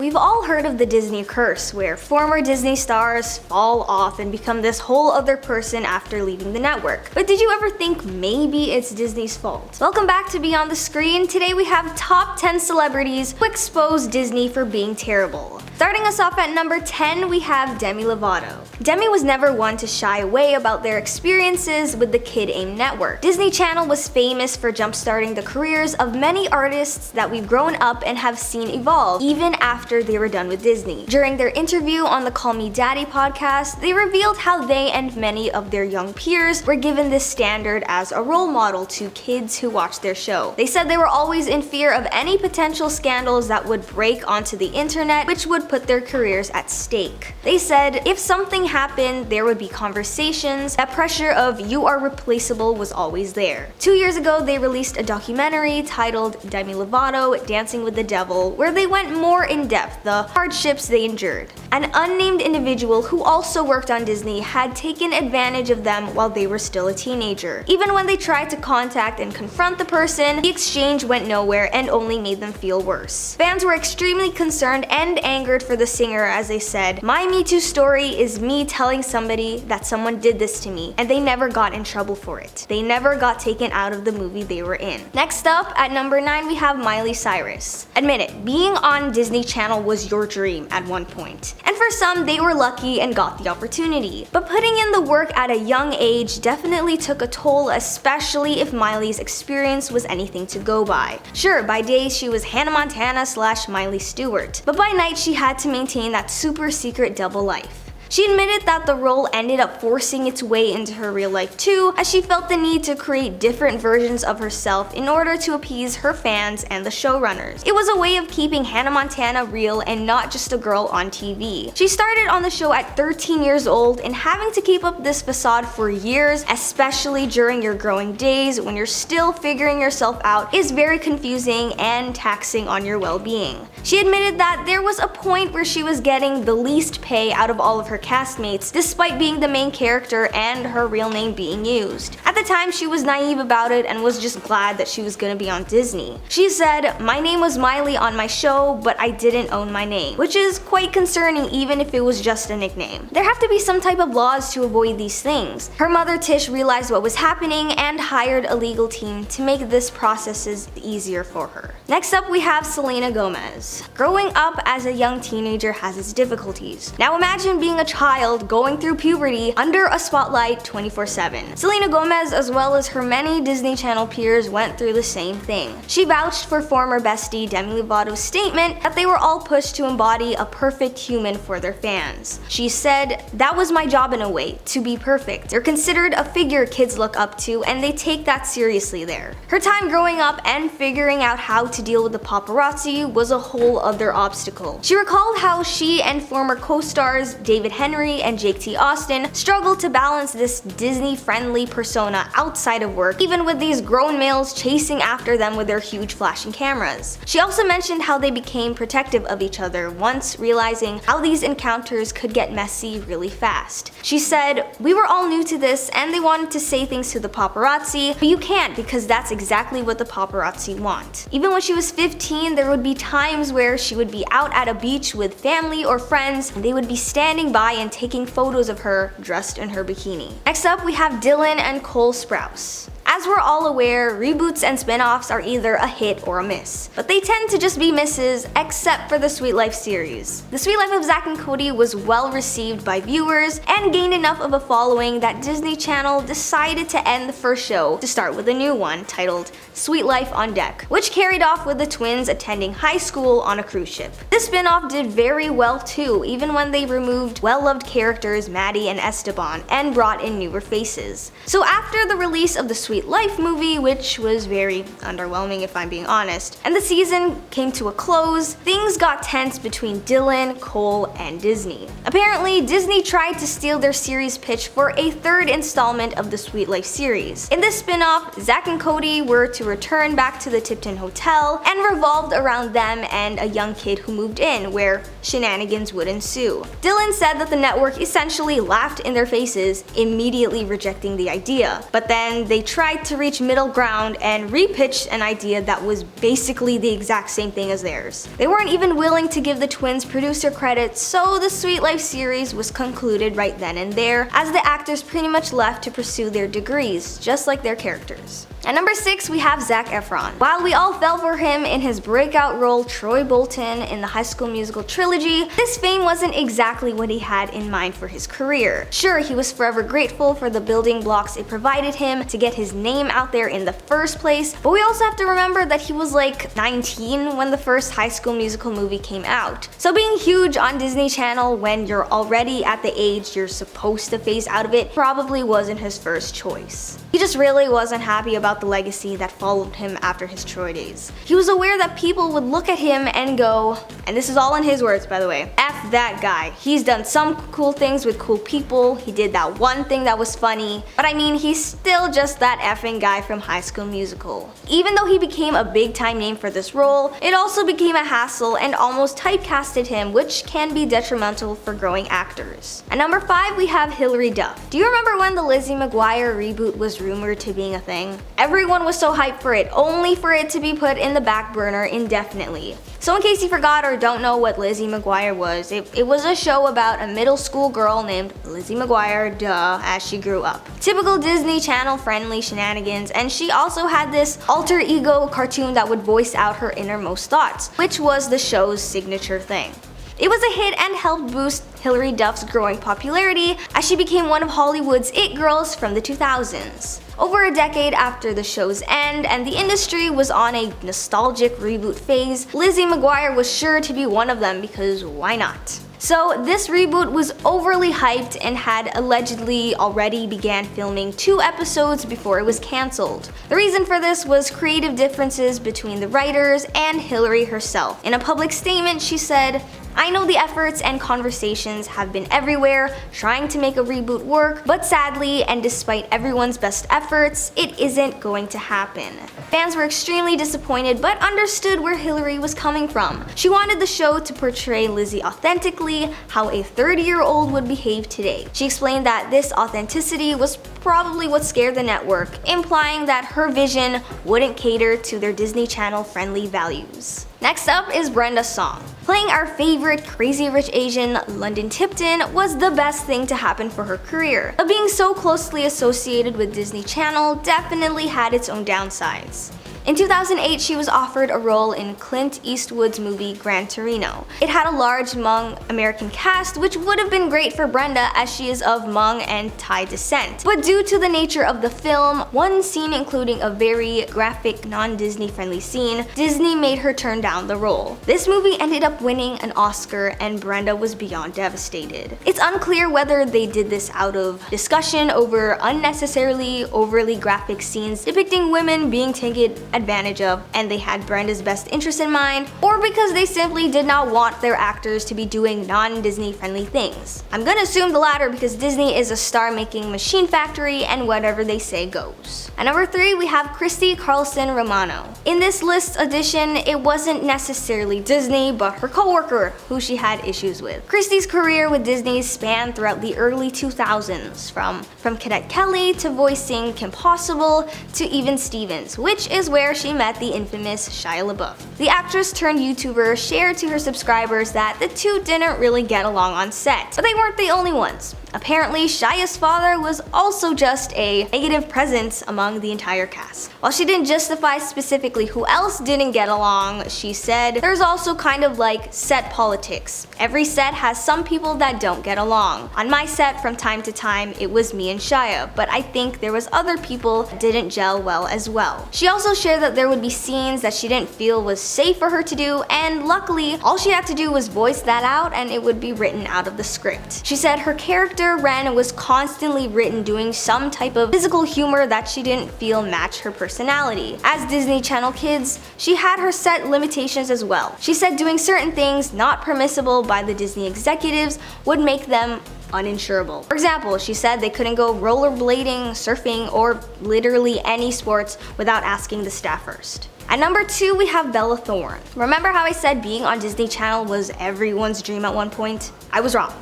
We've all heard of the Disney curse, where former Disney stars fall off and become this whole other person after leaving the network. But did you ever think maybe it's Disney's fault? Welcome back to Beyond the Screen. Today we have top 10 celebrities who expose Disney for being terrible. Starting us off at number 10, we have Demi Lovato. Demi was never one to shy away about their experiences with the Kid AIM network. Disney Channel was famous for jumpstarting the careers of many artists that we've grown up and have seen evolve, even after they were done with Disney. During their interview on the Call Me Daddy podcast, they revealed how they and many of their young peers were given this standard as a role model to kids who watched their show. They said they were always in fear of any potential scandals that would break onto the internet, which would put their careers at stake. They said if something happened, there would be conversations. That pressure of "you are replaceable" was always there. 2 years ago, they released a documentary titled Demi Lovato Dancing with the Devil, where they went more in depth the hardships they endured. An unnamed individual who also worked on Disney had taken advantage of them while they were still a teenager. Even when they tried to contact and confront the person, the exchange went nowhere and only made them feel worse. Fans were extremely concerned and angered for the singer as they said, "My Me Too story is me telling somebody that someone did this to me, and they never got in trouble for it. They never got taken out of the movie they were in." Next up, at number 9, we have Miley Cyrus. Admit it, being on Disney Channel was your dream at one point. And for some, they were lucky and got the opportunity. But putting in the work at a young age definitely took a toll, especially if Miley's experience was anything to go by. Sure, by day she was Hannah Montana / Miley Stewart, but by night she had to maintain that super secret double life. She admitted that the role ended up forcing its way into her real life too, as she felt the need to create different versions of herself in order to appease her fans and the showrunners. It was a way of keeping Hannah Montana real and not just a girl on TV. She started on the show at 13 years old, and having to keep up this facade for years, especially during your growing days when you're still figuring yourself out, is very confusing and taxing on your well-being. She admitted that there was a point where she was getting the least pay out of all of her castmates, despite being the main character and her real name being used. At the time, she was naive about it and was just glad that she was gonna be on Disney. She said, "My name was Miley on my show, but I didn't own my name," which is quite concerning even if it was just a nickname. There have to be some type of laws to avoid these things. Her mother Tish realized what was happening and hired a legal team to make this process easier for her. Next up, we have Selena Gomez. Growing up as a young teenager has its difficulties. Now imagine being a child going through puberty under a spotlight 24/7. Selena Gomez, as well as her many Disney Channel peers, went through the same thing. She vouched for former bestie Demi Lovato's statement that they were all pushed to embody a perfect human for their fans. She said, "That was my job in a way, to be perfect. They're considered a figure kids look up to, and they take that seriously there." Her time growing up and figuring out how to deal with the paparazzi was a whole other obstacle. She recalled how she and former co-stars David Henry and Jake T. Austin struggled to balance this Disney-friendly persona outside of work, even with these grown males chasing after them with their huge flashing cameras. She also mentioned how they became protective of each other once realizing how these encounters could get messy really fast. She said, "We were all new to this and they wanted to say things to the paparazzi, but you can't because that's exactly what the paparazzi want." Even when she was 15, there would be times where she would be out at a beach with family or friends and they would be standing by and taking photos of her dressed in her bikini. Next up, we have Dylan and Cole Sprouse. As we're all aware, reboots and spin-offs are either a hit or a miss, but they tend to just be misses, except for the Sweet Life series. The Sweet Life of Zac and Cody was well received by viewers and gained enough of a following that Disney Channel decided to end the first show to start with a new one titled Sweet Life on Deck, which carried off with the twins attending high school on a cruise ship. This spin-off did very well too, even when they removed well-loved characters Maddie and Esteban and brought in newer faces. So after the release of the Sweet Life movie, which was very underwhelming if I'm being honest, and the season came to a close, things got tense between Dylan, Cole, and Disney. Apparently, Disney tried to steal their series pitch for a third installment of the Sweet Life series. In this spin-off, Zac and Cody were to return back to the Tipton Hotel and revolved around them and a young kid who moved in, where shenanigans would ensue. Dylan said that the network essentially laughed in their faces, immediately rejecting the idea, but then they tried tried to reach middle ground and repitched an idea that was basically the exact same thing as theirs. They weren't even willing to give the twins producer credit, so the Sweet Life series was concluded right then and there, as the actors pretty much left to pursue their degrees, just like their characters. At number 6, we have Zac Efron. While we all fell for him in his breakout role Troy Bolton in the High School Musical trilogy, this fame wasn't exactly what he had in mind for his career. Sure, he was forever grateful for the building blocks it provided him to get his name out there in the first place, but we also have to remember that he was like 19 when the first High School Musical movie came out. So being huge on Disney Channel when you're already at the age you're supposed to phase out of it probably wasn't his first choice. He just really wasn't happy about the legacy that followed him after his Troy days. He was aware that people would look at him and go, and this is all in his words by the way, F that guy. He's done some cool things with cool people, he did that one thing that was funny, but I mean he's still just that effing guy from High School Musical. Even though he became a big time name for this role, it also became a hassle and almost typecasted him, which can be detrimental for growing actors. At number 5, we have Hilary Duff. Do you remember when the Lizzie McGuire reboot was rumored to being a thing? Everyone was so hyped for it, only for it to be put in the back burner indefinitely. So in case you forgot or don't know what Lizzie McGuire was, it was a show about a middle school girl named Lizzie McGuire, duh, as she grew up. Typical Disney Channel friendly shenanigans, and she also had this alter ego cartoon that would voice out her innermost thoughts, which was the show's signature thing. It was a hit and helped boost Hilary Duff's growing popularity as she became one of Hollywood's it girls from the 2000s. Over a decade after the show's end and the industry was on a nostalgic reboot phase, Lizzie McGuire was sure to be one of them because why not? So this reboot was overly hyped and had allegedly already began filming 2 episodes before it was cancelled. The reason for this was creative differences between the writers and Hilary herself. In a public statement, she said, "I know the efforts and conversations have been everywhere trying to make a reboot work, but sadly, and despite everyone's best efforts, it isn't going to happen." Fans were extremely disappointed but understood where Hilary was coming from. She wanted the show to portray Lizzie authentically, how a 30-year-old would behave today. She explained that this authenticity was probably what scared the network, implying that her vision wouldn't cater to their Disney Channel friendly values. Next up is Brenda Song. Playing our favorite Crazy Rich Asian, London Tipton, was the best thing to happen for her career, but being so closely associated with Disney Channel definitely had its own downsides. In 2008, she was offered a role in Clint Eastwood's movie Gran Torino. It had a large Hmong American cast, which would have been great for Brenda as she is of Hmong and Thai descent. But due to the nature of the film, one scene including a very graphic non-Disney friendly scene, Disney made her turn down the role. This movie ended up winning an Oscar and Brenda was beyond devastated. It's unclear whether they did this out of discussion over unnecessarily overly graphic scenes depicting women being taken advantage of and they had Brenda's best interest in mind, or because they simply did not want their actors to be doing non-Disney friendly things. I'm gonna assume the latter because Disney is a star-making machine factory and whatever they say goes. At number 3, we have Christy, Carlson, Romano. In this list edition, it wasn't necessarily Disney, but her co-worker who she had issues with. Christy's career with Disney spanned throughout the early 2000s, from Cadet Kelly to voicing Kim Possible to even Stevens, which is where she met the infamous Shia LaBeouf. The actress turned YouTuber shared to her subscribers that the two didn't really get along on set, but they weren't the only ones. Apparently, Shia's father was also just a negative presence among the entire cast. While she didn't justify specifically who else didn't get along, she said, "There's also kind of like set politics. Every set has some people that don't get along. On my set, from time to time, it was me and Shia, but I think there was other people that didn't gel well as well." She also shared that there would be scenes that she didn't feel was safe for her to do, and luckily, all she had to do was voice that out and it would be written out of the script. She said her character Ren was constantly written doing some type of physical humor that she didn't feel matched her personality. As Disney Channel kids, she had her set limitations as well. She said doing certain things not permissible by the Disney executives would make them uninsurable. For example, she said they couldn't go rollerblading, surfing, or literally any sports without asking the staff first. At number 2, we have Bella Thorne. Remember how I said being on Disney Channel was everyone's dream at one point? I was wrong.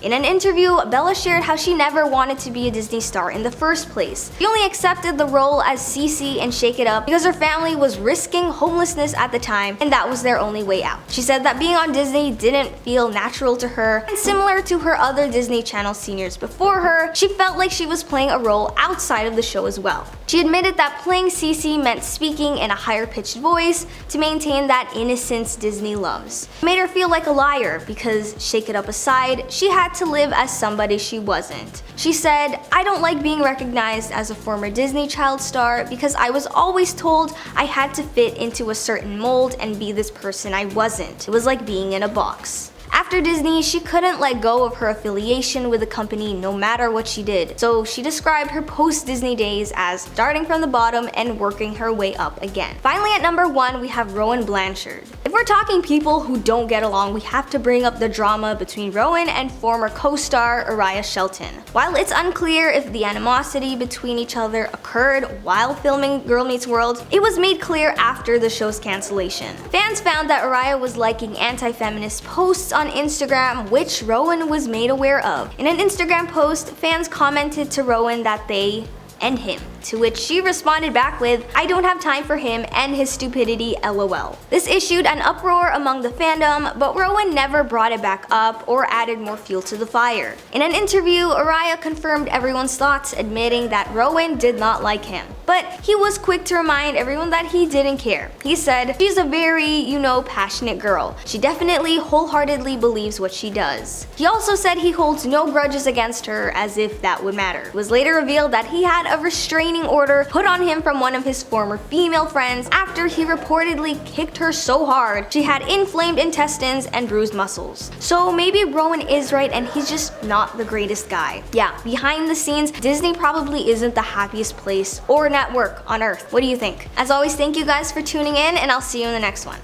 In an interview, Bella shared how she never wanted to be a Disney star in the first place. She only accepted the role as Cece in Shake It Up because her family was risking homelessness at the time and that was their only way out. She said that being on Disney didn't feel natural to her, and similar to her other Disney Channel seniors before her, she felt like she was playing a role outside of the show as well. She admitted that playing Cece meant speaking in a higher pitched voice to maintain that innocence Disney loves. It made her feel like a liar because, Shake It Up aside, she had to live as somebody she wasn't. She said, "I don't like being recognized as a former Disney child star because I was always told I had to fit into a certain mold and be this person I wasn't. It was like being in a box." After Disney, she couldn't let go of her affiliation with the company no matter what she did, so she described her post-Disney days as starting from the bottom and working her way up again. Finally, at number 1, we have Rowan Blanchard. If we're talking people who don't get along, we have to bring up the drama between Rowan and former co-star Araya Shelton. While it's unclear if the animosity between each other occurred while filming Girl Meets World, it was made clear after the show's cancellation. Fans found that Araya was liking anti-feminist posts on Instagram, which Rowan was made aware of. In an Instagram post, fans commented to Rowan that they and him, to which she responded back with, "I don't have time for him and his stupidity, lol." This issued an uproar among the fandom, but Rowan never brought it back up or added more fuel to the fire. In an interview, Araya confirmed everyone's thoughts, admitting that Rowan did not like him. But he was quick to remind everyone that he didn't care. He said, "She's a very, passionate girl. She definitely wholeheartedly believes what she does." He also said he holds no grudges against her, as if that would matter. It was later revealed that he had a restraining order put on him from one of his former female friends after he reportedly kicked her so hard she had inflamed intestines and bruised muscles. So maybe Rowan is right and he's just not the greatest guy. Yeah, behind the scenes, Disney probably isn't the happiest place or network on earth. What do you think? As always, thank you guys for tuning in, and I'll see you in the next one.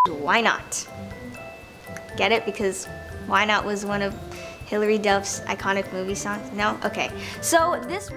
Why Not? Get it? Because Why Not was one of Hilary Duff's iconic movie songs? No? Okay. So this